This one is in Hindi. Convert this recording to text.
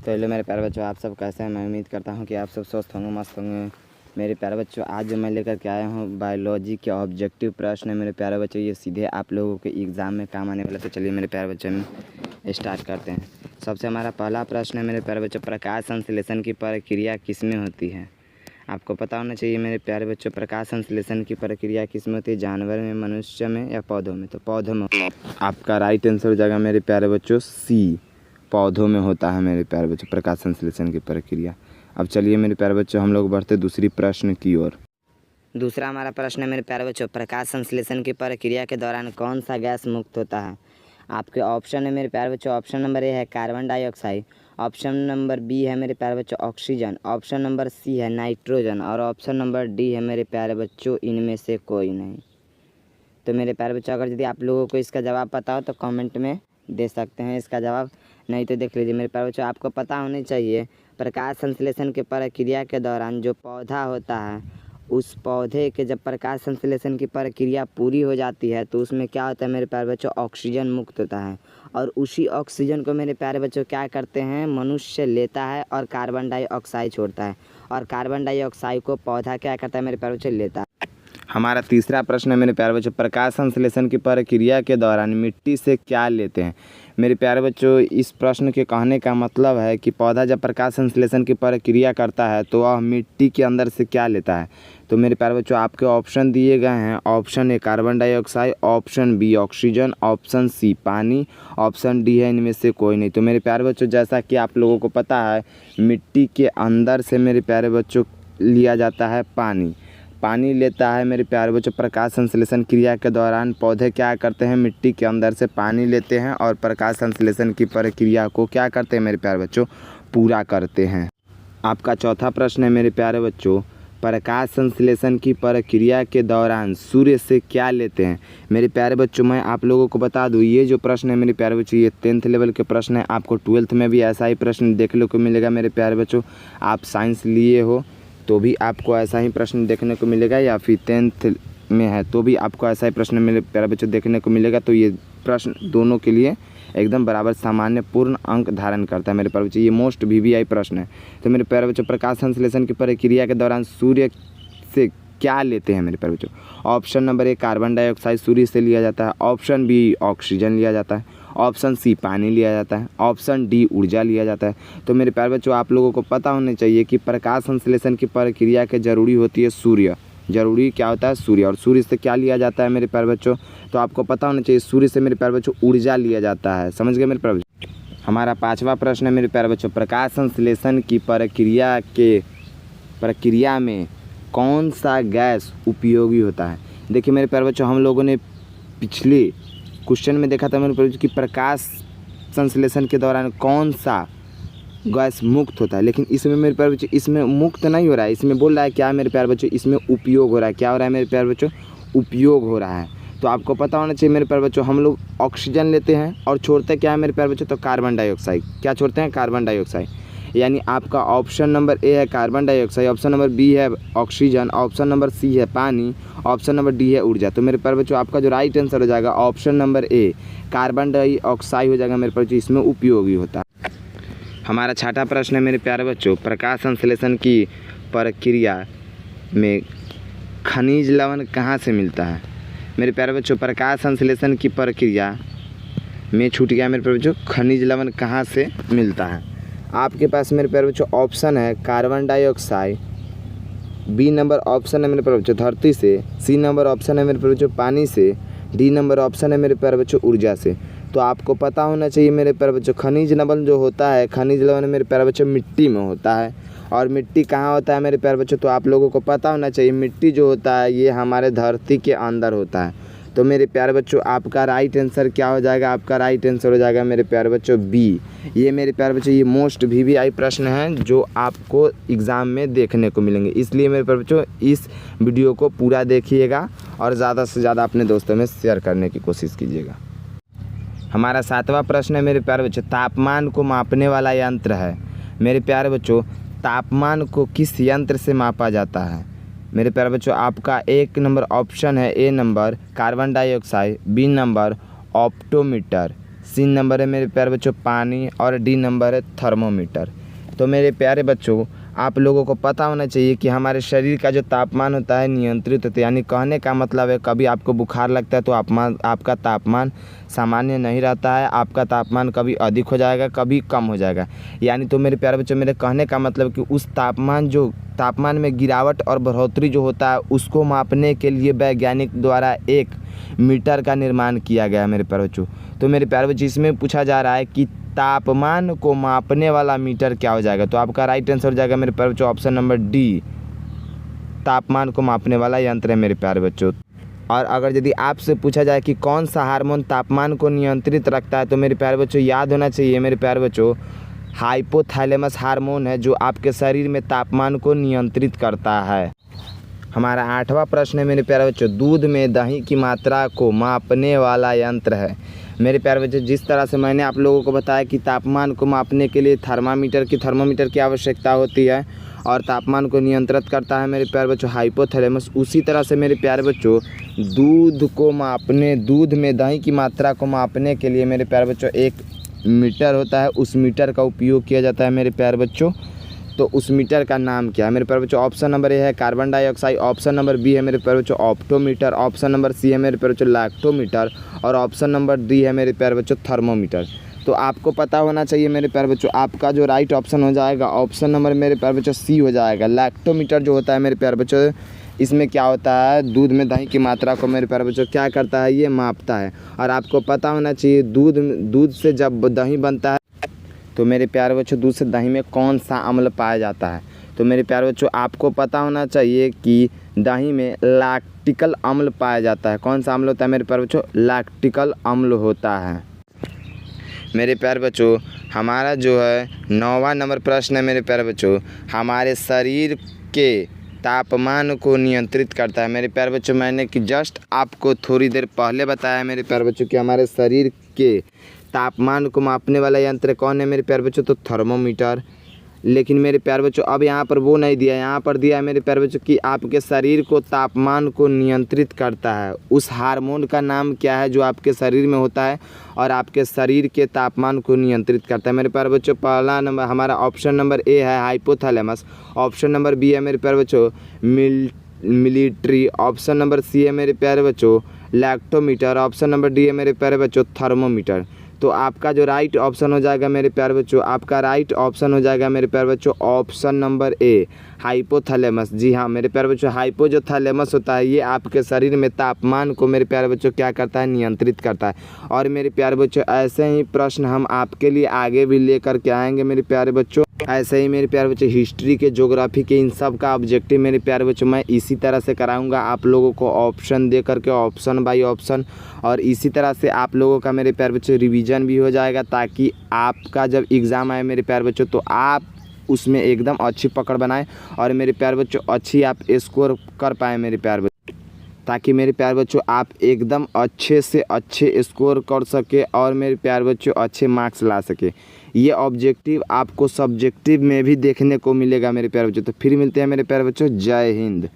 तो हेलो मेरे प्यारे बच्चों, आप सब कैसे हैं। मैं उम्मीद करता हूं कि आप सब स्वस्थ होंगे, मस्त होंगे। मेरे प्यारे बच्चों, आज जो मैं लेकर के आया हूं बायोलॉजी के ऑब्जेक्टिव प्रश्न है मेरे प्यारे बच्चों। ये सीधे आप लोगों के एग्ज़ाम में काम आने वाला। तो चलिए मेरे प्यारे बच्चों हम स्टार्ट करते हैं। सबसे हमारा पहला प्रश्न है मेरे प्यारे बच्चों, प्रकाश संश्लेषण की प्रक्रिया किसमें होती है। आपको पता होना चाहिए मेरे प्यारे बच्चों, प्रकाश संश्लेषण की प्रक्रिया किसमें होती है, जानवर में, मनुष्य में या पौधों में। तो पौधों में। आपका राइट आंसर हो जाएगा मेरे प्यारे बच्चों सी, पौधों में होता है मेरे प्यारे बच्चों प्रकाश संश्लेषण की प्रक्रिया। अब चलिए मेरे प्यारे बच्चों हम लोग बढ़ते दूसरी प्रश्न की ओर। दूसरा हमारा प्रश्न है मेरे प्यारे बच्चों, प्रकाश संश्लेषण की प्रक्रिया के दौरान कौन सा गैस मुक्त होता है। आपके ऑप्शन है मेरे प्यारे बच्चों, ऑप्शन नंबर ए है carbon dioxide, option number B है मेरे प्यारे बच्चों ऑक्सीजन, ऑप्शन नंबर सी है नाइट्रोजन और ऑप्शन नंबर डी है मेरे प्यारे बच्चों इनमें से कोई नहीं। तो मेरे प्यारे बच्चों, अगर यदि आप लोगों को इसका जवाब पता हो तो कमेंट में दे सकते हैं इसका जवाब, नहीं तो देख लीजिए मेरे प्यारे बच्चों। आपको पता होनी चाहिए प्रकाश संश्लेषण के प्रक्रिया के दौरान जो पौधा होता है, उस पौधे के जब प्रकाश संश्लेषण की प्रक्रिया पूरी हो जाती है तो उसमें क्या होता है मेरे प्यारे बच्चों, ऑक्सीजन मुक्त होता है। और उसी ऑक्सीजन को मेरे प्यारे बच्चों क्या करते हैं, मनुष्य लेता है और कार्बन डाइऑक्साइड छोड़ता है, और कार्बन डाइऑक्साइड को पौधा क्या करता है मेरे प्यारे बच्चों, लेता है। हमारा तीसरा प्रश्न है मेरे प्यारे बच्चों, प्रकाश संश्लेषण की प्रक्रिया के दौरान मिट्टी से क्या लेते हैं। मेरे प्यारे बच्चों, इस प्रश्न के कहने का मतलब है कि पौधा जब प्रकाश संश्लेषण की प्रक्रिया करता है तो वह मिट्टी के अंदर से क्या लेता है। तो मेरे प्यारे बच्चों आपके ऑप्शन दिए गए हैं, option A carbon dioxide, option B oxygen, option C पानी, ऑप्शन डी है इनमें से कोई नहीं। तो मेरे प्यारे बच्चों जैसा कि आप लोगों को पता है, मिट्टी के अंदर से मेरे प्यारे बच्चों लिया जाता है पानी। पानी लेता है मेरे प्यारे बच्चों प्रकाश संश्लेषण क्रिया के दौरान। पौधे क्या करते हैं, मिट्टी के अंदर से पानी लेते हैं और प्रकाश संश्लेषण की प्रक्रिया को क्या करते हैं मेरे प्यारे बच्चों, पूरा करते हैं। आपका चौथा प्रश्न है मेरे प्यारे बच्चों, प्रकाश संश्लेषण की प्रक्रिया के दौरान सूर्य से क्या लेते हैं। मेरे प्यारे बच्चों मैं आप लोगों को बता दूं, ये जो प्रश्न है मेरे प्यारे बच्चों ये 10th लेवल के प्रश्न है। आपको 12th में भी ऐसा ही प्रश्न देखने को मिलेगा मेरे प्यारे बच्चों। आप साइंस लिए हो तो भी आपको ऐसा ही प्रश्न देखने को मिलेगा, या फिर 10th में है तो भी आपको ऐसा ही प्रश्न मेरे प्यारे बच्चों देखने को मिलेगा। तो ये प्रश्न दोनों के लिए एकदम बराबर सामान्य पूर्ण अंक धारण करता है मेरे प्यारे बच्चों। ये मोस्ट VVI प्रश्न है। तो मेरे प्यारे बच्चों प्रकाश संश्लेषण की प्रक्रिया के दौरान सूर्य से क्या लेते हैं मेरे प्यारे बच्चों। Option number A carbon dioxide सूर्य से लिया जाता है, ऑप्शन बी ऑक्सीजन लिया जाता है, ऑप्शन सी पानी लिया जाता है, ऑप्शन डी ऊर्जा लिया जाता है। तो मेरे प्यारे बच्चों आप लोगों को पता होना चाहिए कि प्रकाश संश्लेषण की प्रक्रिया के जरूरी होती है सूर्य। जरूरी क्या होता है, सूर्य। और सूर्य से क्या लिया जाता है मेरे प्यारे बच्चों, तो आपको पता होना चाहिए सूर्य से मेरे प्यारे बच्चों ऊर्जा लिया जाता है। समझ गए मेरे प्यारे बच्चों। हमारा पाँचवा प्रश्न है मेरे प्यारे बच्चों, प्रकाश संश्लेषण की प्रक्रिया में कौन सा गैस उपयोगी होता है। देखिए मेरे प्यारे बच्चों, हम लोगों ने पिछले क्वेश्चन में देखा था मेरे प्यारे बच्चों कि प्रकाश संश्लेषण के दौरान कौन सा गैस मुक्त होता है, लेकिन इसमें मेरे प्यारे बच्चों इसमें मुक्त नहीं हो रहा है। इसमें बोल रहा है क्या मेरे प्यारे बच्चों, इसमें उपयोग हो रहा है। क्या हो रहा है मेरे प्यारे बच्चों, उपयोग हो रहा है। तो आपको पता होना चाहिए मेरे प्यारे बच्चों, हम लोग ऑक्सीजन लेते हैं और छोड़ते क्या है मेरे प्यारे बच्चों, तो कार्बन डाइऑक्साइड। क्या छोड़ते हैं, कार्बन डाइऑक्साइड। यानी आपका ऑप्शन नंबर ए है carbon dioxide, option number B है ऑक्सीजन, ऑप्शन नंबर सी है पानी, ऑप्शन नंबर डी है ऊर्जा। तो मेरे प्यारे बच्चों आपका जो राइट आंसर हो जाएगा option number A carbon dioxide हो जाएगा मेरे प्यारे बच्चों, इसमें उपयोगी होता है। हमारा छठा प्रश्न है मेरे प्यारे बच्चों, प्रकाश संश्लेषण की प्रक्रिया में खनिज लवण कहाँ से मिलता है। मेरे प्यारे बच्चों प्रकाश संश्लेषण की प्रक्रिया में छूट गया मेरे प्यारे बच्चों, खनिज लवण कहाँ से मिलता है। आपके पास मेरे प्यारे बच्चों ऑप्शन है carbon dioxide, B number option है मेरे प्यारे बच्चों धरती से, सी नंबर ऑप्शन है मेरे प्यारे बच्चों पानी से, डी नंबर ऑप्शन है मेरे प्यारे बच्चों ऊर्जा से। तो आपको पता होना चाहिए मेरे प्यारे बच्चों, खनिज लवण जो होता है, खनिज लवण मेरे प्यारे बच्चों मिट्टी में होता है। और मिट्टी कहाँ होता है मेरे प्यारे बच्चों, तो आप लोगों को पता होना चाहिए मिट्टी जो होता है ये हमारे धरती के अंदर होता है। तो मेरे प्यारे बच्चों आपका राइट आंसर क्या हो जाएगा, आपका राइट आंसर हो जाएगा मेरे प्यारे बच्चों बी। ये मेरे प्यारे बच्चों ये मोस्ट VVI प्रश्न हैं जो आपको एग्ज़ाम में देखने को मिलेंगे। इसलिए मेरे प्यारे बच्चों इस वीडियो को पूरा देखिएगा और ज़्यादा से ज़्यादा अपने दोस्तों में शेयर करने की कोशिश कीजिएगा। हमारा सातवां प्रश्न है मेरे प्यारे बच्चों, तापमान को मापने वाला यंत्र है। मेरे प्यारे बच्चों तापमान को किस यंत्र से मापा जाता है। मेरे प्यारे बच्चों आपका एक नंबर ऑप्शन है A number carbon dioxide, B number optometer, C number है मेरे प्यारे बच्चों पानी और डी नंबर है थर्मोमीटर। तो मेरे प्यारे बच्चों आप लोगों को पता होना चाहिए कि हमारे शरीर का जो तापमान होता है नियंत्रित होता है, यानी कहने का मतलब है कभी आपको बुखार लगता है तो आपका तापमान सामान्य नहीं रहता है, आपका तापमान कभी अधिक हो जाएगा कभी कम हो जाएगा। यानी तो मेरे प्यारे बच्चों मेरे कहने का मतलब कि उस तापमान में गिरावट और बढ़ोतरी जो होता है उसको मापने के लिए वैज्ञानिक द्वारा एक मीटर का निर्माण किया गया है मेरे प्यारे बच्चों। तो मेरे प्यारे बच्चों इसमें पूछा जा रहा है कि तापमान को मापने वाला मीटर क्या हो जाएगा। तो आपका राइट आंसर हो जाएगा मेरे प्यारे बच्चों ऑप्शन नंबर डी, तापमान को मापने वाला यंत्र है मेरे प्यारे बच्चों। और अगर यदि आपसे पूछा जाए कि कौन सा हार्मोन तापमान को नियंत्रित रखता है तो मेरे प्यारे बच्चों याद होना चाहिए मेरे प्यारे बच्चों हाइपोथैलेमस हार्मोन है जो आपके शरीर में तापमान को नियंत्रित करता है। हमारा 8वां प्रश्न है मेरे प्यारे बच्चों दूध में दही की मात्रा को मापने वाला यंत्र है। मेरे प्यारे बच्चों जिस तरह से मैंने आप लोगों को बताया कि तापमान को मापने के लिए थर्मामीटर की आवश्यकता होती है और तापमान को नियंत्रित करता है मेरे प्यारे बच्चों हाइपोथैलेमस, उसी तरह से मेरे प्यारे बच्चों दूध में दही की मात्रा को मापने के लिए मेरे प्यारे बच्चों एक मीटर होता है, उस मीटर का उपयोग किया जाता है मेरे प्यारे बच्चों। तो उस मीटर का नाम क्या है मेरे प्यारे बच्चों? ऑप्शन नंबर ए है carbon dioxide, option number B है मेरे प्यारे बच्चों ऑप्टोमीटर, ऑप्शन नंबर सी है मेरे प्यारे बच्चों लैक्टोमीटर और ऑप्शन नंबर डी है मेरे प्यारे बच्चों थर्मोमीटर। तो आपको पता होना चाहिए मेरे प्यारे बच्चों आपका जो राइट ऑप्शन हो जाएगा ऑप्शन नंबर मेरे प्यारे बच्चों सी हो जाएगा। लैक्टोमीटर जो होता है मेरे प्यारे बच्चों इसमें क्या होता है दूध में दही की मात्रा को मेरे प्यारे बच्चों क्या करता है ये मापता है। और आपको पता होना चाहिए दूध से जब दही बनता है तो मेरे प्यारे बच्चों दूध से दही में कौन सा अम्ल पाया जाता है। तो मेरे प्यारे बच्चों आपको पता होना चाहिए कि दही में लैक्टिकल अम्ल पाया जाता है। कौन सा अम्ल होता है मेरे प्यारे बच्चों? लैक्टिकल अम्ल होता है। मेरे प्यारे बच्चों हमारा जो है 9वां नंबर प्रश्न है मेरे प्यारे बच्चों हमारे शरीर के तापमान को नियंत्रित करता है। मेरे प्यारे बच्चों मैंने कि जस्ट आपको थोड़ी देर पहले बताया मेरे प्यारे बच्चों कि हमारे शरीर के तापमान को मापने वाला यंत्र कौन है मेरे प्यारे बच्चों? तो थर्मोमीटर। लेकिन मेरे प्यारे बच्चों अब यहाँ पर वो नहीं दिया, यहाँ पर दिया है मेरे प्यारे बच्चों कि आपके शरीर को तापमान को नियंत्रित करता है। उस हार्मोन का नाम क्या है जो आपके शरीर में होता है और आपके शरीर के तापमान को नियंत्रित करता है? मेरे प्यारे बच्चों पहला नंबर हमारा ऑप्शन नंबर ए है हाइपोथैलेमस, ऑप्शन नंबर बी है मेरे प्यारे बच्चों मिलिट्री, ऑप्शन नंबर सी है मेरे प्यारे बच्चों लैक्टोमीटर, ऑप्शन नंबर डी है मेरे प्यारे बच्चों थर्मोमीटर। तो आपका जो राइट ऑप्शन हो जाएगा मेरे प्यारे बच्चों आपका राइट ऑप्शन हो जाएगा मेरे प्यारे बच्चों ऑप्शन नंबर ए हाइपोथैलेमस। जी हाँ मेरे प्यारे बच्चों हाइपो जो थैलेमस होता है ये आपके शरीर में तापमान को मेरे प्यारे बच्चों क्या करता है नियंत्रित करता है। और मेरे प्यारे बच्चों ऐसे ही प्रश्न हम आपके लिए आगे भी लेकर के आएंगे मेरे प्यारे बच्चों। ऐसे ही मेरे प्यारे बच्चों हिस्ट्री के ज्योग्राफी के इन सब का ऑब्जेक्टिव मेरे प्यारे बच्चों मैं इसी तरह से कराऊंगा आप लोगों को ऑप्शन दे करके ऑप्शन बाय ऑप्शन। और इसी तरह से आप लोगों का मेरे प्यारे बच्चों रिवीजन भी हो जाएगा ताकि आपका जब एग्ज़ाम आए मेरे प्यारे बच्चों तो आप उसमें एकदम अच्छी पकड़ बनाएं और मेरे प्यारे बच्चों अच्छी आप स्कोर कर पाएँ मेरे प्यारे बच्चों, ताकि मेरे प्यारे बच्चों आप एकदम अच्छे से अच्छे स्कोर कर सके और मेरे प्यारे बच्चों अच्छे मार्क्स ला सके। ये ऑब्जेक्टिव आपको सब्जेक्टिव में भी देखने को मिलेगा मेरे प्यारे बच्चों। तो फिर मिलते हैं मेरे प्यारे बच्चों, जय हिंद।